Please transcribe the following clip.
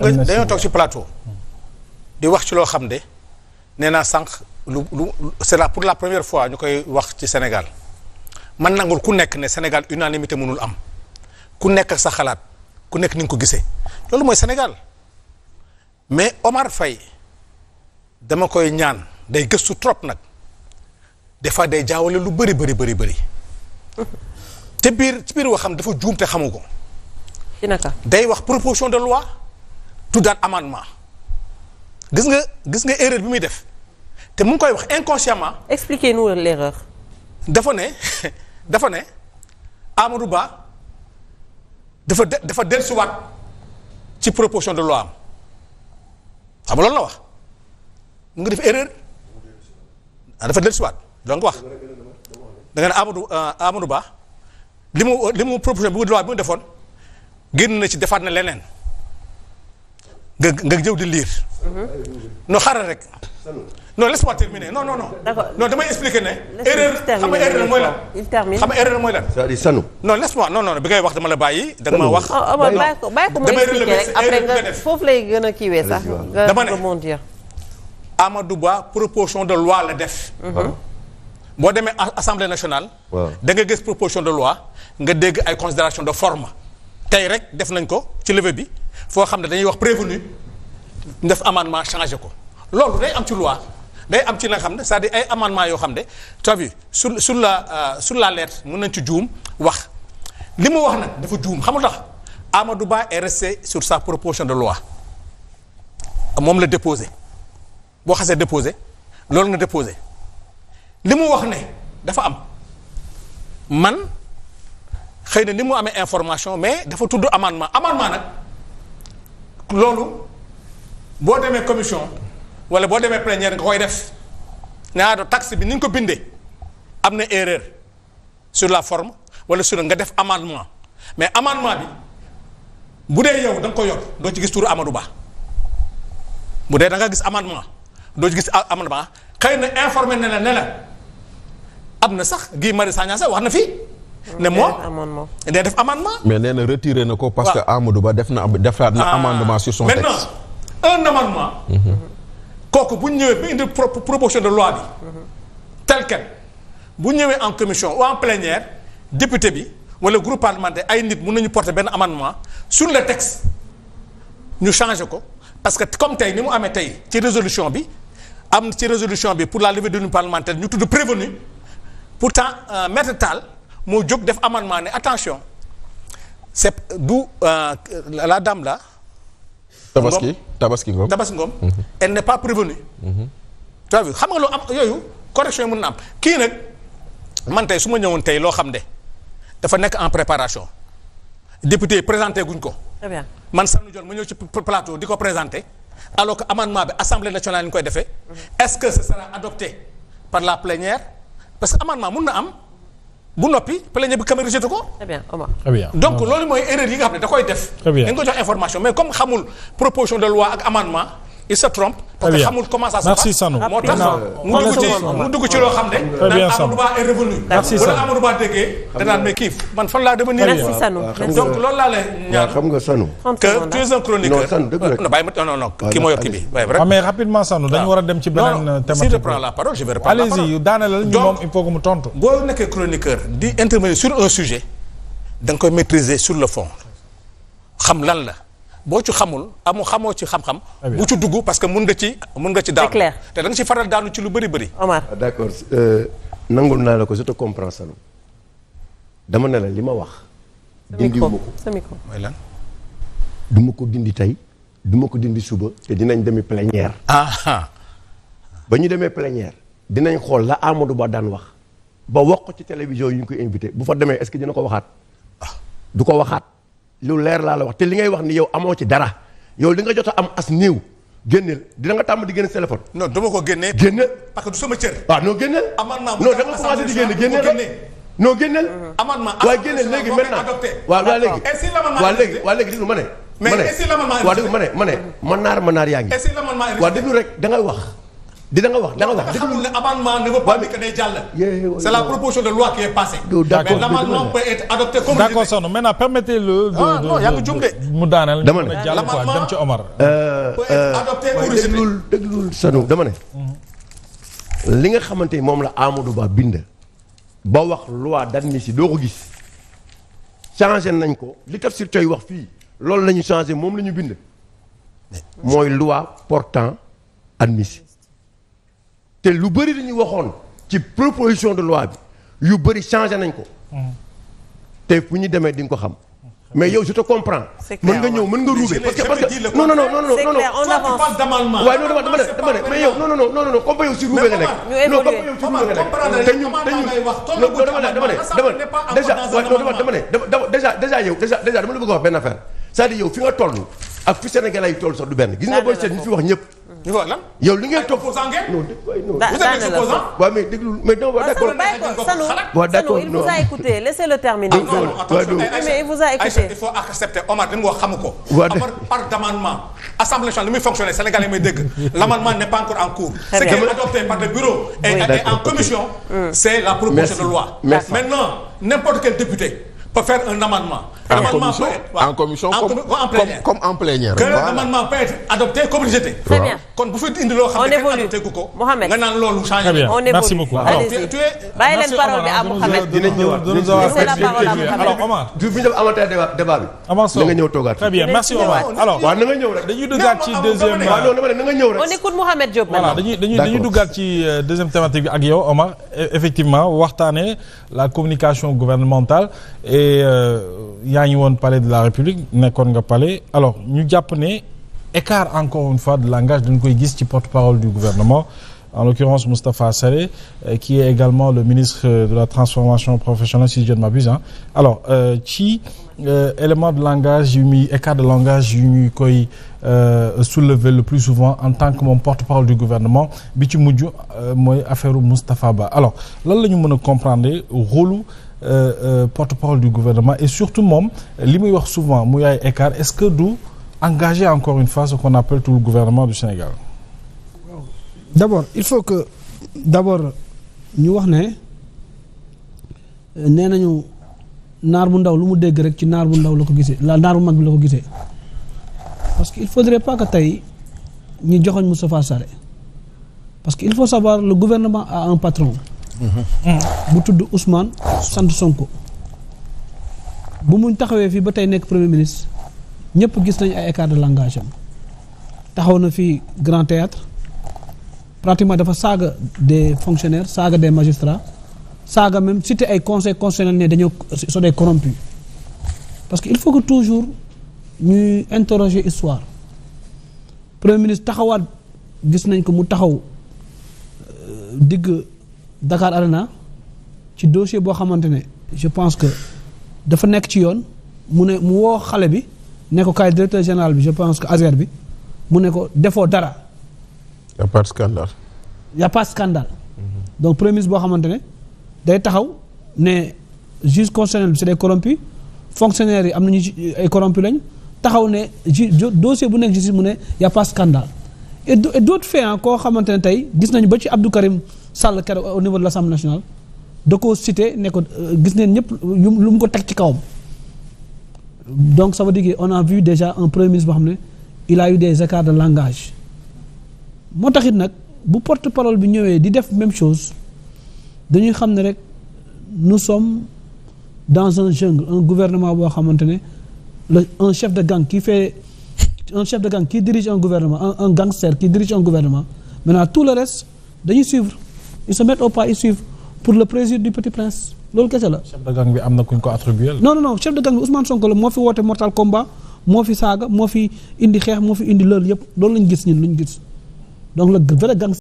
dañoo toog ci plateau di wax ci loo xam ne nee naa sànq c'est là pour la première fois ñu koy wax ci Sénégal man nangul ku nekk ne Sénégal unanimité mënul am ku nekk sa xalaat ku nekk ni nga ko gisee loolu mooy Sénégal mais Omar Faye dama koy ñaan day gëstu trop nag des fois day jaawale lu bëri te ci biir waxam dafa juum te xamu ko. ci naka day wax proposition de loi tuddaat amendement gis nga erreur bi muy def te mu ngi koy wax inconsciemment. expliquez-nous l'erreur. dafa ne Amadou Ba dafa dellusiwaat ci proposition de loi am xam nga loolu la wax mu ngi def erreur dafa dellusiwaat donc wax da nga ne Amadou Ba li mu proposition bu loi bi mu defoon génn na ci defaat na leneen nga jëw di lire. non xaaral rek. non laisse-moi terminer non. non damay expliquer ne. erreur xam nga erreur mooy lan. il termine xam nga erreur mooy lan. c'est-à-dire Sanu. non laisse-moi non bi ngay wax dama la bàyyi. da nga ma wax. bàyyi ko mu expliquer rek après nga foofu lay gën a kiiwee sax. dama ne rebondir. Amadou Ba proposition de loi la def. boo demee assemblée nationale. da nga gis proposition de loi nga dégg ay considération de forme. tey rek def nañ ko ci levée bi foo xam ne dañuy wax prévenu ñu def amendement changé ko loolu day am ci loi day am ci la nga xam ne c'est-à-dire ay amendement yoo xam ne tu as vu sur la lettre mën nañ ci juum wax li mu wax nag dafa juum xamul tax Amadou Ba est resté sur sa proposition de loi moom la déposé boo xasee déposé loolu nga déposé li mu wax ne dafa am man xëy na ni mu amee information mais dafa tudd amendement nag loolu boo demee commission wala boo demee plénière nga koy def naa taxe bi ni nga ko bindee am na erreur sur la forme wala sur nga def amendement mais amendement bi bu dee yow da nga ko yor doo ci gis turu Amadou Ba bu dee da nga gis amendement doo ci gis amendement xëy na informé na la ne la am na sax Guy Marius Sagna sax wax na fii. ne moom day def amendement. mais nee na retiré na ko parce que Amadou Ba defaat na amendement sur son texte. maintenant un amendement. kooku bu ñu ñëwee ba indi proposition de loi bi. tel quel bu ñëwee en commission ou en plénière député bi wala groupe parlementaire ay nit mun nañu porter benn amendement sur le texte ñu changer ko parce que comme tey ni mu amee tey ci résolution bi am ci résolution bi pour la levée de l'immunité parlementaire ñu tudd prévenu pourtant maître Tall moo jóg def amendement ne attention c'est d'où la dame là. Tabaski Ngom. Elle n'est pas prévenue. tu as vu xam nga loo am yooyu correction yi mën na am kii nag man tey su ma ñëwoon tey loo xam ne dafa nekk en préparation député yi présenté guñ ko. très bien man Sanu Dione ma ñëw ci plateau di ko présenté alors que amendement bi assemblée nationale ñu koy defee. est-ce que ce sera adopté par la plénière parce que amendement mun na am. bu noppi plénière bi caméra rejeté ko. très bien Omar. très bien donc loolu mooy erreur yi nga xam ne da koy def. très bien dañ ko jox information mais comme xamul proposition de loi ak amendement il se trompe. parce que xamul comment ça se passe. merci Sanu. moo tax mu dugg ci loo xam ne. très bien Amadou Ba est revenu. merci Sanu wala Amadou Ba déggee. danaan mais kii man fan laa devenir. merci Sanu donc loolu laa lay ñaan. xam nga Sanu. que tu es un chroniqueur. non Sanu dëgg la non bàyyi ma non kii moo yor kii bi bàyyi waaw mais rapidement Sanu dañu war a dem ci beneen thématique. si je prends la parole je vais reprendre la parole. allez-y daanelal ñu moom il faut que mu tontu. boo nekkee chroniqueur di intervenir sur un sujet da nga koy maîtriser sur le fond xam lan la boo ci xamoo ci xam-xam. bu ci dugg parce que mun nga ci daanu. c'est clair te da nga ci faral daanu ci lu bëri. Omar d'accord nangul naa la ko je te comprends Sanu dama ne la li ma wax. dindiwu ma ko sa micro mooy lan. du ma ko dindi tey du ma ko dindi suba te dinañ demi plénière. ba ñu demee plénière dinañ xool la Amadou Ba daan wax ba wax ko ci télévision yu ñu koy invité bu fa demee est-ce que dina ko waxaat. du ko waxaat lu leer laa la wax te li ngay wax ni yow amoo ci dara yow li nga jot a am as néew génneel dina nga tàmm di génne téléphone. non dama ko génnee. génne parce que du sama cër. waaw non génneel. amendement non da nga commencé di génne génneel non génneel. amendement waaye génneel léegi maintenant waaw léegi. et si l'amendement waa léegi déglu ma ne. mais est-ce que l'amendement waa déglu ma ne manaar yaa ngi. est-ce que l'amendement waa déglu rek da ngay wax di da nga wax xamul ne amendement ne veut pas dire que day jàll. C'est la proposition de loi qui est passée. Mais l'amendement peut être adopté comme d'accord Sono maintenant permettez-le. non yaa ngi jum de. mu daaneel dama ne l'amendement dem ci Omar. peut être adopté ou rejeté. déglul Sanu dama ne. li nga xamante ni moom la Amadou Ba bind. ba wax loi d'amnistie doo ko gis. changé nañ ko li Tafsir Coy wax fii loolu la ñu changé moom la ñu bind. mooy loi portant amnistie. te lu bëri dañuy waxoon ci proposition de loi bi yu bëri changé nañ ko. te fu ñu demee di nga ko xam. mais yow je te comprends. mën nga ñëw mën nga ruube parce que non on avance d'amendement. waaye non dama ne mais yow non comme yow si ruube nga nekk. non comme yow si ruube nga nekk. te ñun déjà yow déjà dama la bëgg a wax benn affaire c'est-à-dire yow fi nga toll ak fi Sénégalais yi toll sax du benn. gis nga booy seet ñu fi wax ñëpp. ñu wax lan. yow li ngeen topp non vous êtes opposant. waaw mais déglu mais non d'accord. Sanu il vous a écouté laissez-le terminer. mais il vous a écouté. il faut accepter Omar dañu wax xamu ko. Omar par d'amendement. Assemblée nationale li muy fonctionner Sénégalais may dégg. L'amendement n'est pas encore en cours. Ce qui est adopté par le bureau et en commission. C'est la proposition de loi. Maintenant n'importe quel député peut faire un amendement. En commission comme en plénière. Que l'amendement peut être adopté comme rejeté. Très bien. Kon bu fi indi loo xam ne kenn adopté ku ko. Mohamed nga naan loolu changé. Très bien merci beaucoup. bàyyi leen parole bi à Mohamed. dinañ ñëwaat laissez la parole à Mohamed. alors Omar. du fi ñu def amatee débat bi. Avançons na nga ñëw toogaat. très bien merci Omar alors. waaw na nga ñëw rek. dañuy duggaat ci deuxième. waaw non dama ne na nga ñëw rek. on écoute Mohamed Diop voilà dañuy duggaat ci deuxième thématique bi ak yow Omar effectivement waxtaanee la communication gouvernementale et yaa ngi woon palais de la République nekkoon nga palais alors ñu jàpp ne écart encore une fois de langage dañ koy gis ci porte-parole du gouvernement en l'occurrence Moustapha Sarré qui est également le ministre de la transformation professionnelle si je ne m'abuse alors ci élément de langage yu muy écart de langage yu ñuy koy soulever le plus souvent en tant que moom porte-parole du gouvernement bi ci mujj mooy affaire Moustapha Ba alors lan la ñu mën a comprendre rôle porte-parole du gouvernement et surtout moom li muy wax souvent muy ay écart est-ce que du engager encore une fois ce qu'on appelle tout le gouvernement du Sénégal. D'abord il faut que ñu wax ne nee nañu naar bu ndaw lu mu dégg rek ci naar bu ndaw la ko gisee naar bu mag bi la ko gisee parce que il faudrait pas que tey ñu joxoñ Moustapha Sarré parce que il faut savoir le gouvernement a un patron. bu tudd Ousmane sant Sonko bu mu taxawee fii ba tey nekk premier ministre ñëpp gis nañu ay écart de langage am taxaw na fii Grand Théâtre pratiquement dafa saaga des fonctionnaires saaga des magistrats saaga même cité ay conseil constitutionnel ne dañoo sont des corrompus parce que il faut que toujours ñuy interroger histoire premier ministre taxawaat gis nañ ko mu taxaw digg Dakar Arena ci dossier boo xamante ne je pense que dafa nekk ci yoon mu woo xale bi ne ko kaay directeur général bi je pense que Azer bi mu ne ko defoo dara. y a pas de scandale. y a pas de scandale. donc premier ministre boo xamante ne day taxaw ne juge constitutionnel bi c'est des corrompus fonctionnaires yi am nañu ay corrompus lañ taxaw ne dossier bu nekk justice mu ne y a pas de scandale et d'autres faits koo xamante ne tey gis nañu ba ci Abdou Karim Sall keroog au niveau de l'Assemblée nationale da koo cité ne ko gis neen ñëpp lu mu ko teg ci kawam donc ça veut dire on a vu déjà un premier ministre boo xam ne il a eu des écarts de langage moo taxit nag bu porte-parole bi ñëwee di def même chose dañuy xam ne rek nous sommes dans un jungle un gouvernement boo xamante ne un chef de gang qui dirige un gouvernement un gangster qui dirige un gouvernement maintenant tout le reste dañuy suivre ils se mettent au pas ils suivent pour le plaisir du petit prince loolu kese la. chef de gang bi am na kuñ ko attribué. non chef de gang bi Ousmane Sonko la moo fi woote mortal combat moo fi saaga moo fi indi xeex moo fi indi loolu yëpp loolu lañu gis ñun luñu gis donc le vrai gang